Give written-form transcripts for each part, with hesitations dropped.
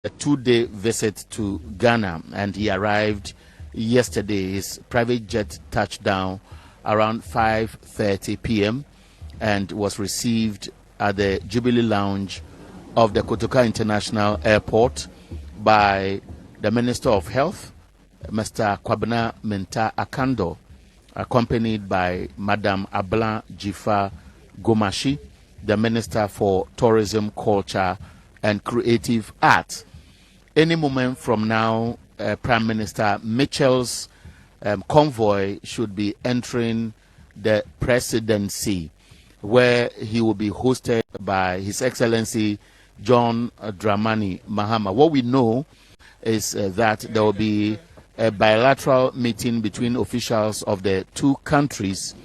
a 2-day visit to Ghana, and he arrived yesterday. His private jet touched down around 5:30 p.m. and was received at the Jubilee Lounge of the Kotoka International Airport by the Minister of Health, Mr. Kwabena Menta Akando, accompanied by Madam Abla Jifa Gomashi, the Minister for Tourism, Culture and Creative Arts. Any moment from now, Prime Minister Mitchell's convoy should be entering the presidency, where he will be hosted by His Excellency John Dramani Mahama. What we know is that there will be a bilateral meeting between officials of the two countries.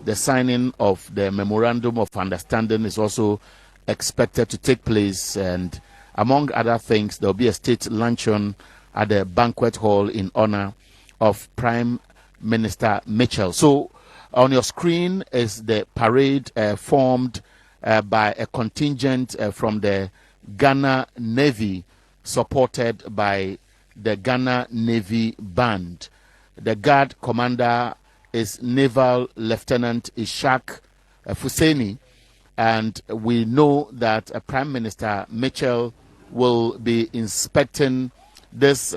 The signing of the Memorandum of Understanding is also expected to take place, and among other things, there will be a state luncheon at the banquet hall in honor of Prime Minister Mitchell. So on your screen is the parade formed by a contingent from the Ghana Navy, supported by the Ghana Navy Band. The guard commander is Naval Lieutenant Ishak Fuseni, and we know that Prime Minister Mitchell will be inspecting this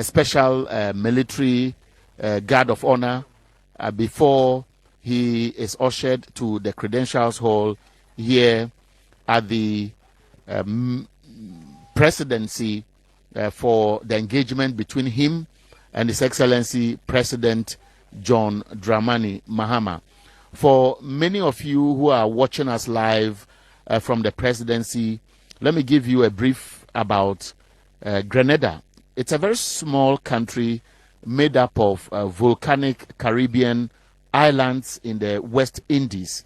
special military guard of honor before he is ushered to the Credentials Hall here at the presidency for the engagement between him and His Excellency President John Dramani Mahama. For many of you who are watching us live from the presidency, let me give you a brief about Grenada. It's a very small country made up of volcanic Caribbean islands in the West Indies.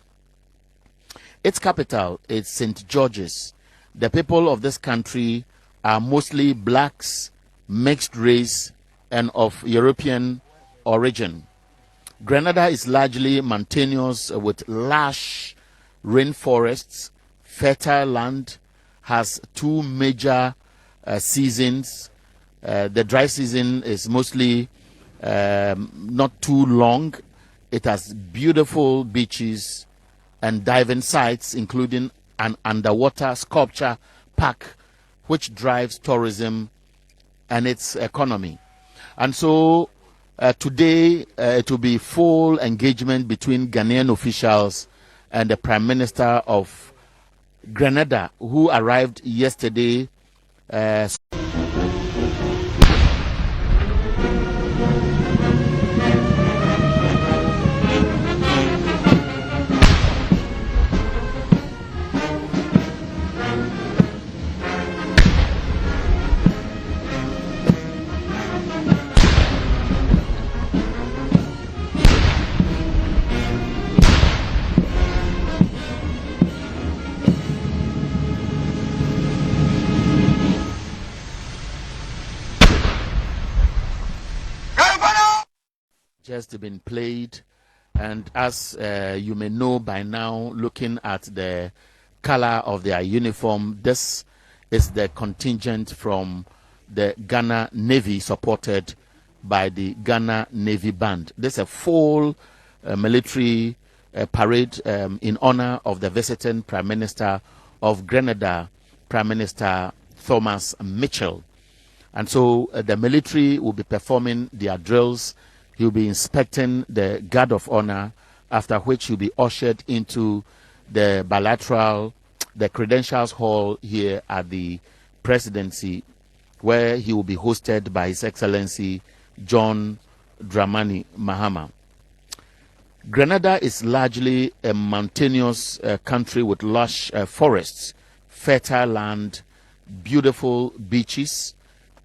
Its capital is St. George's. The people of this country are mostly blacks, mixed race, and of European origin. Grenada is largely mountainous with lush rainforests, fertile land, has two major seasons. The dry season is mostly not too long. It has beautiful beaches and diving sites, including an underwater sculpture park, which drives tourism and its economy. And so today it will be full engagement between Ghanaian officials and the Prime Minister of Grenada, who arrived yesterday. Just been played, and as you may know by now, looking at the color of their uniform, this is the contingent from the Ghana Navy, supported by the Ghana Navy Band. This is a full military parade in honor of the visiting Prime Minister of Grenada, Prime Minister Thomas Mitchell. And so the military will be performing their drills. He'll be inspecting the guard of honor, after which he'll be ushered into the Bilateral, the Credentials Hall here at the presidency, where he will be hosted by His Excellency John Dramani Mahama. Grenada is largely a mountainous country with lush forests, fertile land, beautiful beaches,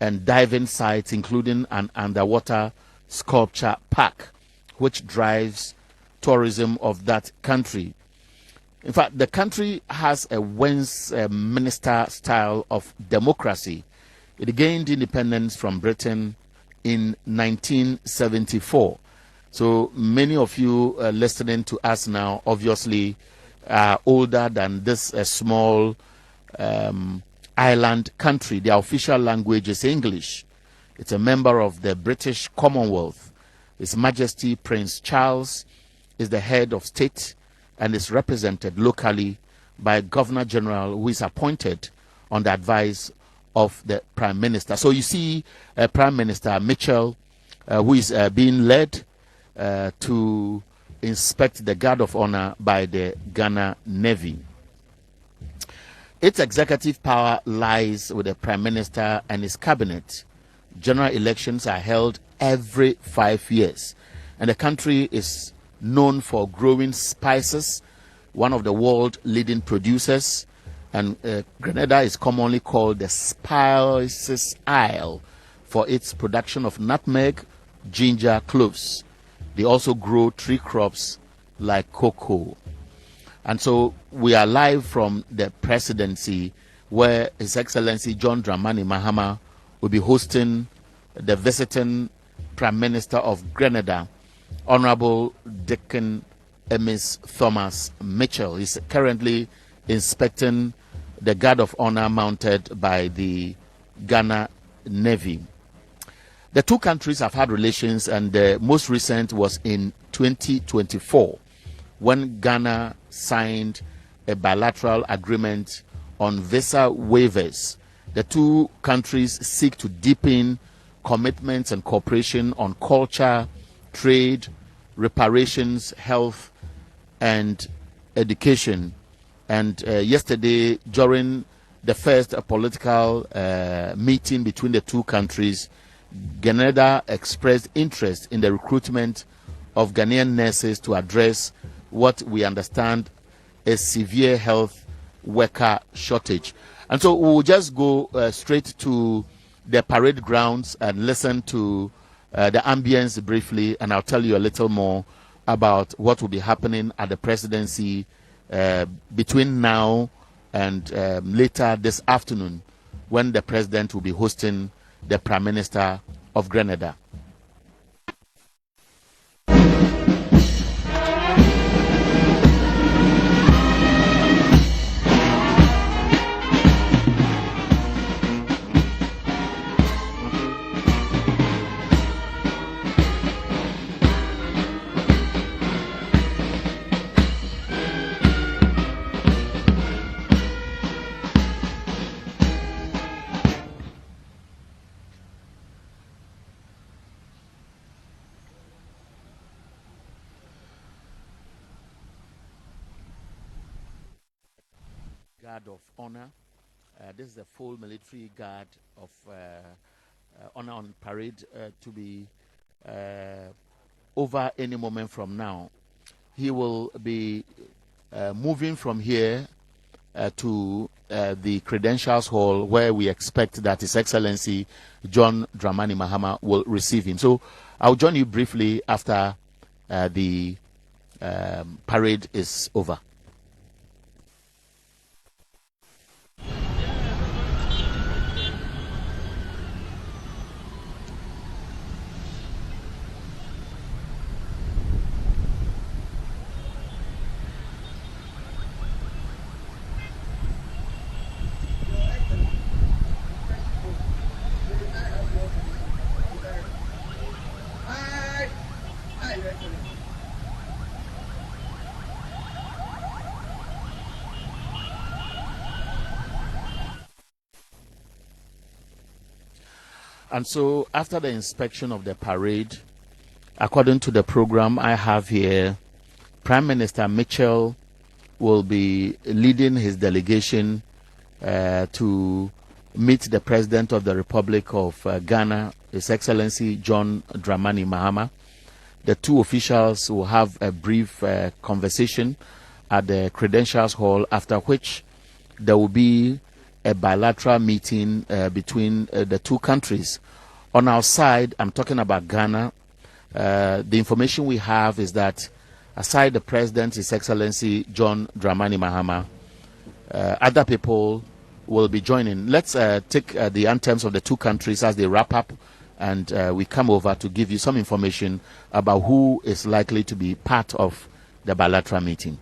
and diving sites, including an underwater sculpture park, which drives tourism of that country. In fact, the country has a Westminster style of democracy. It gained independence from Britain in 1974. So many of you listening to us now obviously are older than this small island country. Their official language is English. It's a member of the British Commonwealth. His Majesty Prince Charles is the head of state and is represented locally by a Governor General who is appointed on the advice of the Prime Minister. So you see Prime Minister Mitchell, who is being led to inspect the guard of honor by the Ghana Navy. Its executive power lies with the Prime Minister and his cabinet. General elections are held every 5 years, and the country is known for growing spices, one of the world leading producers, and Grenada is commonly called the Spices Isle for its production of nutmeg, ginger, cloves. They also grow tree crops like cocoa. And so we are live from the presidency, where His Excellency John Dramani Mahama will be hosting the visiting Prime Minister of Grenada, Honorable Deacon Emis Thomas Mitchell. He's currently inspecting the guard of honor mounted by the Ghana Navy. The two countries have had relations, and the most recent was in 2024 when Ghana signed a bilateral agreement on visa waivers. The two countries seek to deepen commitments and cooperation on culture, trade, reparations, health, and education. And yesterday, during the first political meeting between the two countries, Grenada expressed interest in the recruitment of Ghanaian nurses to address what we understand is severe health worker shortage. And so we'll just go straight to the parade grounds and listen to the ambience briefly, and I'll tell you a little more about what will be happening at the presidency between now and later this afternoon, when the president will be hosting the Prime Minister of Grenada. Guard of honor. This is the full military guard of honor on parade to be over any moment from now. He will be moving from here to the Credentials Hall, where we expect that His Excellency John Dramani Mahama will receive him. So I'll join you briefly after the parade is over. And so after the inspection of the parade, according to the program I have here, Prime Minister Mitchell will be leading his delegation to meet the President of the Republic of Ghana, His Excellency John Dramani Mahama. The two officials will have a brief conversation at the Credentials Hall, after which there will be a bilateral meeting between the two countries. On our side, I'm talking about Ghana. The information we have is that aside the President, His Excellency John Dramani Mahama, other people will be joining. Let's take the anthems of the two countries as they wrap up, and we come over to give you some information about who is likely to be part of the bilateral meeting.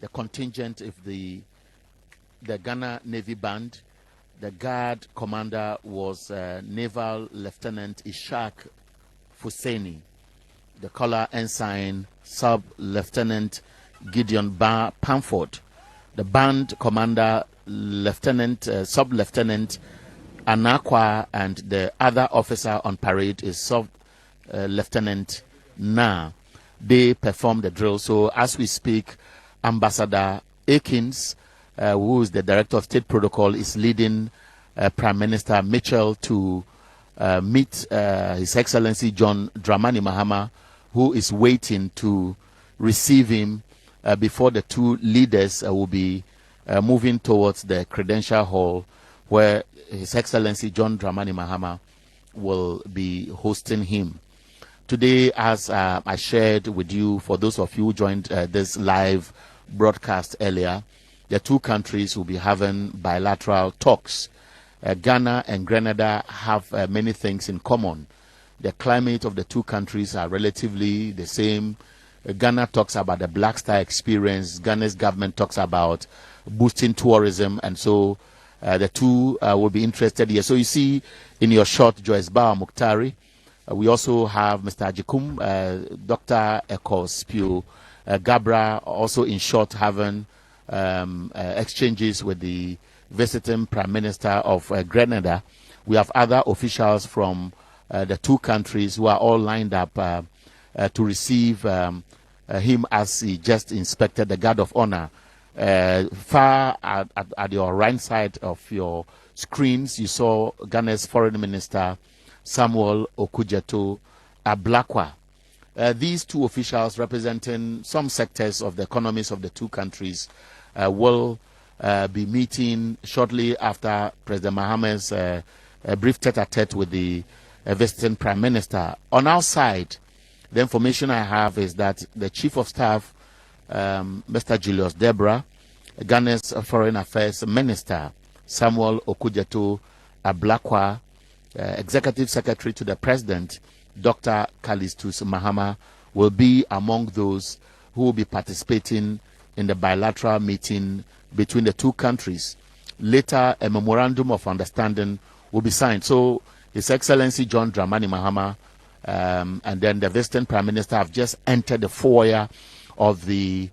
The contingent of the Ghana Navy Band. The guard commander was Naval Lieutenant Ishaq Fuseni. The color ensign Sub-Lieutenant Gideon Pamford. The band commander Sub-Lieutenant Anakwa, and the other officer on parade is Sub-Lieutenant Na. They perform the drill. So as we speak, Ambassador Akins, who is the Director of State Protocol, is leading Prime Minister Mitchell to meet His Excellency John Dramani Mahama, who is waiting to receive him before the two leaders will be moving towards the Credential Hall, where His Excellency John Dramani Mahama will be hosting him. Today, as I shared with you, for those of you who joined this live broadcast earlier, the two countries will be having bilateral talks. Ghana and Grenada have many things in common. The climate of the two countries are relatively the same. Ghana talks about the Black Star experience. Ghana's government talks about boosting tourism, and so the two will be interested here. So you see in your shot, Joyce Bawa Muktari. We also have Mr. Ajikum, Dr. Ekos Pio Gabra, also in short having exchanges with the visiting Prime Minister of Grenada. We have other officials from the two countries who are all lined up to receive him as he just inspected the guard of honor. Far at your right side of your screens, you saw Ghana's Foreign Minister Samuel Okudzeto Ablakwa. These two officials, representing some sectors of the economies of the two countries, will be meeting shortly after President Mahama's brief tete-a-tete with the visiting Prime Minister. On our side, the information I have is that the Chief of Staff, Mr. Julius Debra, Ghana's Foreign Affairs Minister Samuel Okudzeto Ablakwa, Executive Secretary to the President, Dr. Callistus Mahama, will be among those who will be participating in the bilateral meeting between the two countries. Later, a memorandum of understanding will be signed. So, His Excellency John Dramani Mahama and then the visiting Prime Minister have just entered the foyer of the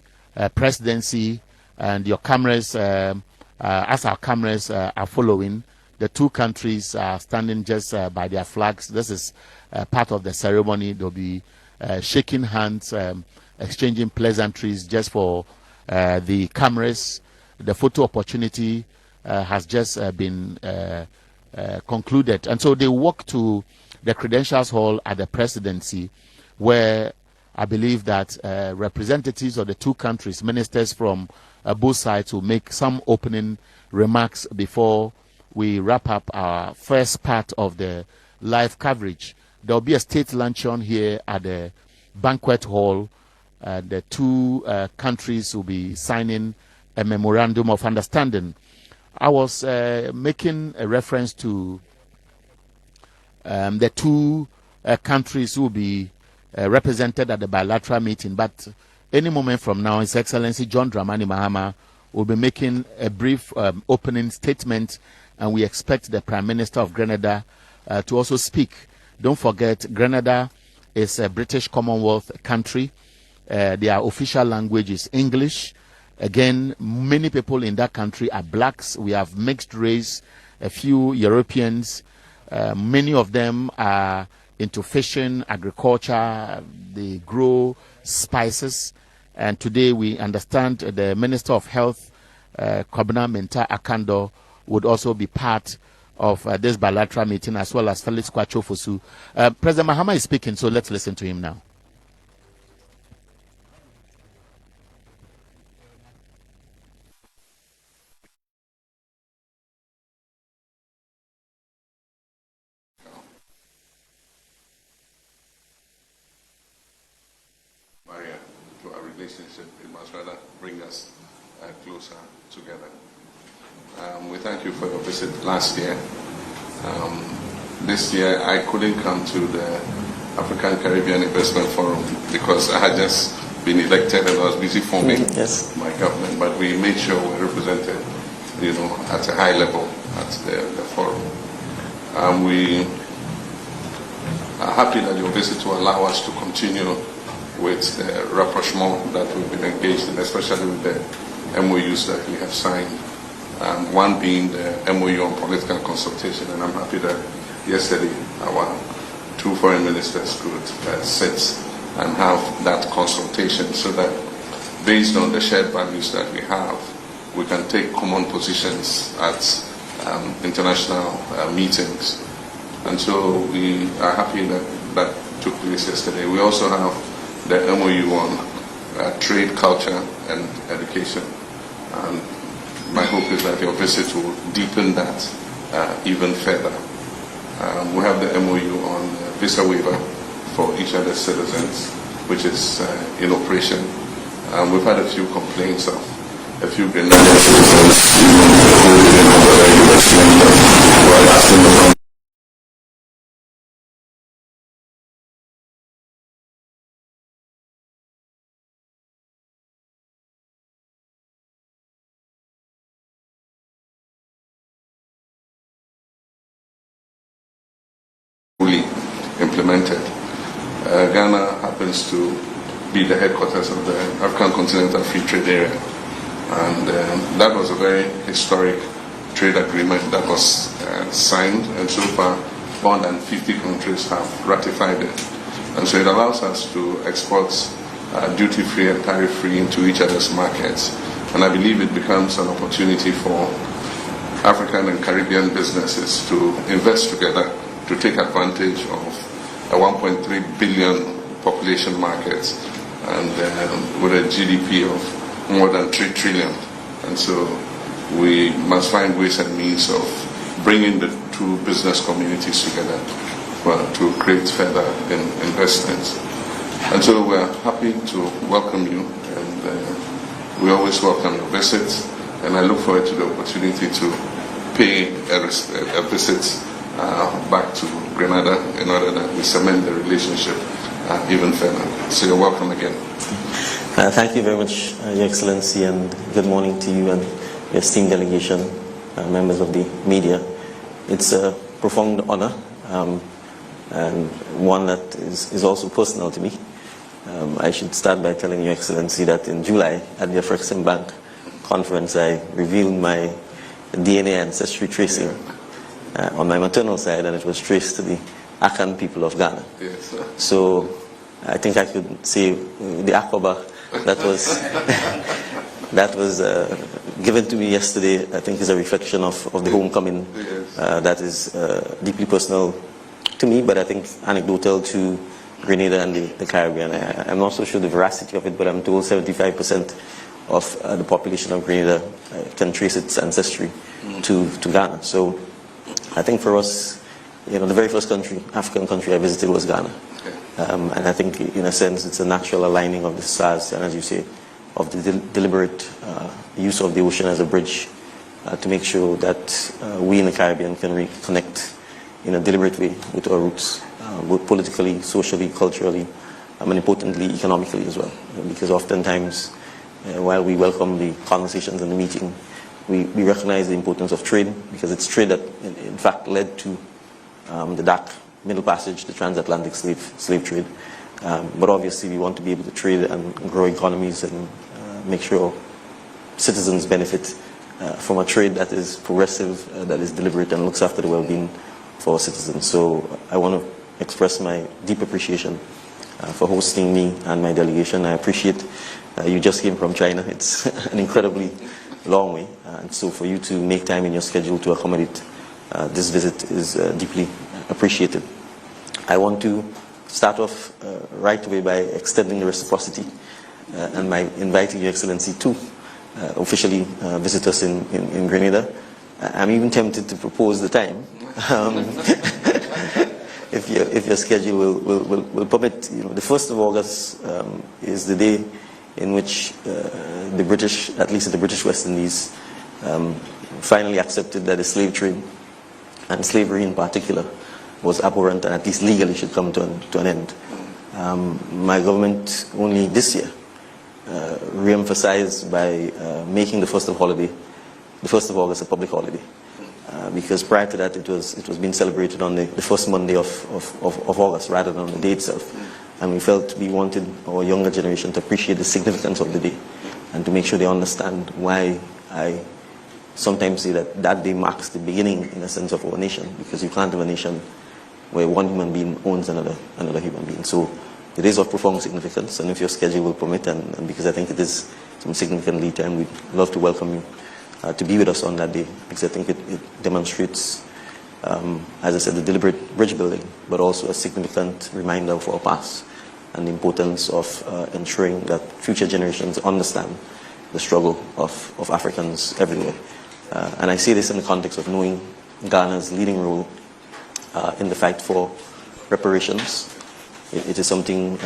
presidency, and your cameras, as our cameras are following, the two countries are standing just by their flags. This is part of the ceremony. They'll be shaking hands, exchanging pleasantries just for the cameras. The photo opportunity has just been concluded. And so they walk to the Credentials Hall at the presidency, where I believe that representatives of the two countries, ministers from both sides, will make some opening remarks before we wrap up our first part of the live coverage. There will be a state luncheon here at the banquet hall. The two countries will be signing a memorandum of understanding. I was making a reference to the two countries who will be represented at the bilateral meeting, but any moment from now, His Excellency John Dramani Mahama will be making a brief opening statement, and we expect the Prime Minister of Grenada to also speak. Don't forget, Grenada is a British Commonwealth country. Their official language is English. Again, many people in that country are blacks. We have mixed race, a few Europeans. Many of them are into fishing, agriculture. They grow spices. And today we understand the Minister of Health, Kobina Minta Akando, would also be part of this bilateral meeting, as well as Felix Kwachofosu. President Mahama is speaking, so let's listen to him now. Barrier to our relationship, it must rather bring us closer together. We thank you for your visit last year. This year I couldn't come to the African Caribbean Investment Forum because I had just been elected and I was busy forming my government, but we made sure we represented, at a high level at the forum. We are happy that your visit will allow us to continue with the rapprochement that we've been engaged in, especially with the MOUs that we have signed. One being the MOU on political consultation, and I'm happy that yesterday our two foreign ministers could sit and have that consultation so that based on the shared values that we have, we can take common positions at international meetings. And so we are happy that that took place yesterday. We also have the MOU on trade, culture, and education. And my hope is that your visit will deepen that even further. We have the MOU on visa waiver for each other's citizens, which is in operation. We've had a few complaints of a few Grenada citizens fully implemented. Ghana happens to be the headquarters of the African Continental Free Trade Area, and that was a very historic trade agreement that was signed, and so far more than 50 countries have ratified it. And so it allows us to export duty-free and tariff-free into each other's markets. And I believe it becomes an opportunity for African and Caribbean businesses to invest together to take advantage of a 1.3 billion population market and with a GDP of more than 3 trillion. And so we must find ways and means of bringing the two business communities together to create further investments. And so we're happy to welcome you, and we always welcome your visits, and I look forward to the opportunity to pay a visit back to Grenada in order that we cement the relationship even further. So you're welcome again. Thank you very much, Your Excellency, and good morning to you and your esteemed delegation, members of the media. It's a profound honor, and one that is also personal to me. I should start by telling Your Excellency that in July at the Afrexim Bank conference, I revealed my DNA ancestry tracing on my maternal side, and it was traced to the Akan people of Ghana. Yes. So I think I could say the Akaba that was given to me yesterday, I think is a reflection of the homecoming that is deeply personal to me, but I think anecdotal to Grenada and the Caribbean. I'm not so sure the veracity of it, but I'm told 75% of the population of Grenada can trace its ancestry to Ghana. So I think for us, the very first African country I visited was Ghana. And I think in a sense it's a natural aligning of the stars, and as you say, of the deliberate use of the ocean as a bridge to make sure that we in the Caribbean can reconnect in a deliberate way with our roots, both politically, socially, culturally, and importantly, economically as well. Because oftentimes, while we welcome the conversations and the meeting, we recognize the importance of trade, because it's trade that in fact led to the dark Middle Passage, the transatlantic slave trade. But obviously we want to be able to trade and grow economies and make sure citizens benefit from a trade that is progressive, that is deliberate, and looks after the well-being for citizens. So I want to express my deep appreciation for hosting me and my delegation. I appreciate you just came from China. It's an incredibly long way, and so for you to make time in your schedule to accommodate this visit is deeply appreciated. I want to start off right away by extending the reciprocity and by inviting Your Excellency to officially visit us in Grenada. I'm even tempted to propose the time, if your schedule will permit. You know, the 1st of August is the day in which the British, at least the British West Indies, finally accepted that the slave trade, and slavery in particular, was abhorrent and at least legally should come to an end. My government only this year re-emphasized by making the 1st of August a public holiday, because prior to that it was being celebrated on the first Monday of August rather than on the day itself. And we felt we wanted our younger generation to appreciate the significance of the day and to make sure they understand why I sometimes say that that day marks the beginning, in a sense, of our nation, because you can't have a nation where one human being owns another human being. So it is of profound significance, and if your schedule will permit, and because I think it is some significant lead time, we'd love to welcome you to be with us on that day, because I think it demonstrates, as I said, the deliberate bridge building, but also a significant reminder of our past and the importance of ensuring that future generations understand the struggle of Africans everywhere. And I say this in the context of knowing Ghana's leading role in the fight for reparations. It is something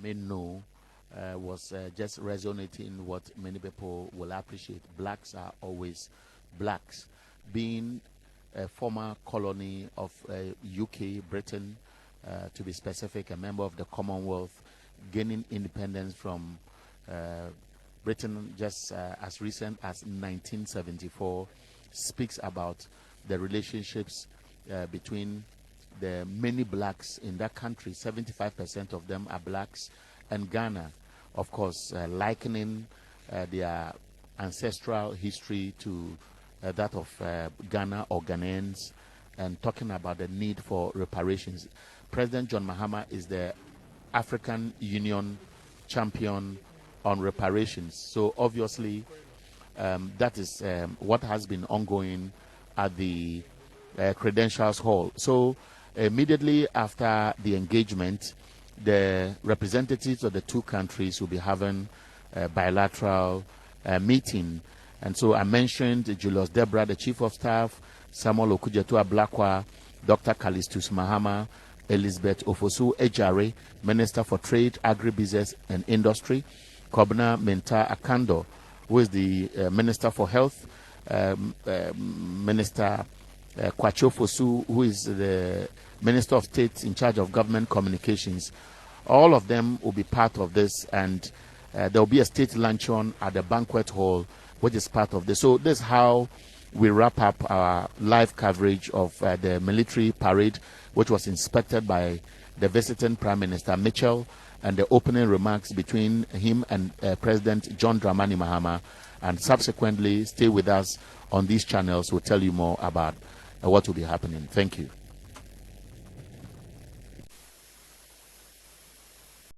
may know was just resonating what many people will appreciate. Blacks are always blacks. Being a former colony of UK, Britain, to be specific, a member of the Commonwealth, gaining independence from Britain just as recent as 1974, speaks about the relationships between the many blacks in that country. 75% of them are blacks, and Ghana, of course, likening their ancestral history to that of Ghana or Ghanaians, and talking about the need for reparations. President John Mahama is the African Union champion on reparations, so obviously that is what has been ongoing at the Credentials Hall. So immediately after the engagement, the representatives of the two countries will be having a bilateral meeting. And so I mentioned Julius Debra, the Chief of Staff, Samuel Okujetua Blakwa, Dr. Callistus Mahama, Elizabeth Ofosu Ejare, Minister for Trade, Agribusiness and Industry, Kobna Menta Akando, who is the Minister for Health, Minister Kwacho Fosu, who is the Minister of State in charge of government communications. All of them will be part of this, and there will be a state luncheon at the banquet hall, which is part of this. So this is how we wrap up our live coverage of the military parade, which was inspected by the visiting Prime Minister Mitchell, and the opening remarks between him and President John Dramani Mahama. And subsequently, stay with us on these channels. We'll tell you more about what will be happening. Thank you.